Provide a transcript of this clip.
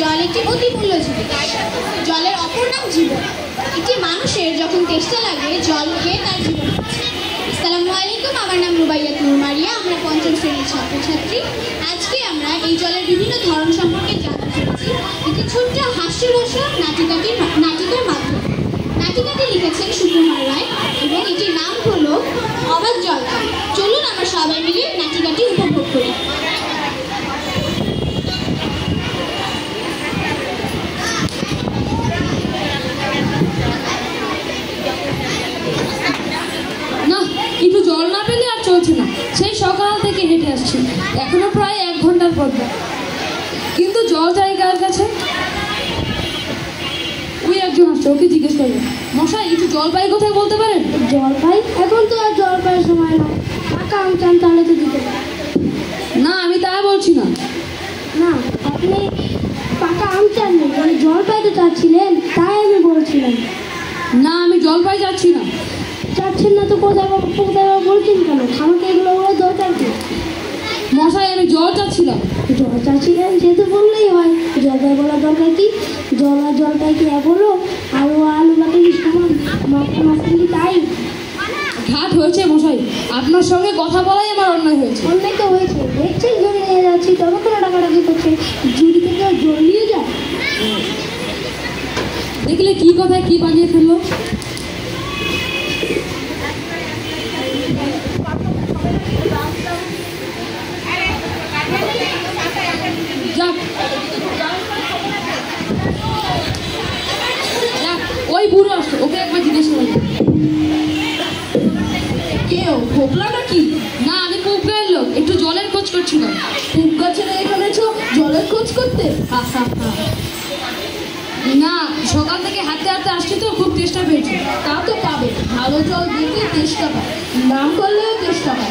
জল একটি অতিমূল্য জিনিস। জলের অপর নাম জীবন। একটি মানুষের যখন তেষ্টা লাগে জল খেয়ে তার জীবন বাঁচে। আসসালামু আলাইকুম, আমার নাম রুবাইয়াত নূর মারিয়া। আমরা পঞ্চম শ্রেণীর ছাত্রছাত্রী। আজকে আমরা এই জলের বিভিন্ন ধরন সম্পর্কে জানতে চলেছি একটি ছোট্ট হাস্যরসক নাটিকার মাধ্যমে। নাটিকাটি লিখেছেন সুকুমার রায় এবং এটির নাম হলো অবাক জলপাই। চলুন আমরা সবাই মিলে নাটিকাটি উপভোগ করি। না, একটু জল না পেলে আর চলছে না। সেই সকাল থেকে হেঁটে আসছি, এখনো প্রায় 1 ঘন্টার পর, কিন্তু জল চাই কার কাছে? ওই একজন আসছে, ওকে জিজ্ঞেস করবে, মশাই একটু জল পাই কোথায় বলতে পারেন? জল পাই? এখন তো আর জল পাইয়ের সময় না। টাকা আম চান তাহলে তো দিতে পারেন। না, আমি তা বলছি না। না, আপনি পাকা আম চাননি, মানে জল পাইতে চাচ্ছিলেন, তাই আমি বলছিলাম। না, আমি জল পাই যাচ্ছি না। চাচ্ছেন না তো কোথায় বলছেন কেন? আমাকে এগুলো বলার দরকার কি? মশাই, আমি জল চাচ্ছিলাম। জল চাচ্ছিলেন যেহেতু বললেই হয়, জল পাই বলার দরকার কি? জল আর জল পাই কি এক হলো? আলু বাকি সমান কি তাই? ঘাট হয়েছে মশাই, আপনার সঙ্গে কথা বলাই আমার অন্যায় হয়েছে। অন্যায় তো হয়েছে, দেখছেন জল নিয়ে যাচ্ছি, তবে কোনো টাকাটাকি করছে, জুড়ি থেকে জল নিয়ে যায়। দেখলে কি কথায় কি বানিয়ে ফেললো। ওই বুড়ো আসতো, ওকে একবার জিজ্ঞেস করলাম। কেউ ভোগলা নাকি? না, আমি খুব গায়ের লোক, একটু জলের খোঁজ করছিলাম। খুব গাছের এখানে জলের খোঁজ করতে? না, সকাল থেকে হাঁটতে হাঁটতে আসছি তো, খুব তেষ্টা পেয়েছি। তা তো পাবে, ভালো জল দিতে তেষ্টা পায়, নাম করলেও তেষ্টা পায়।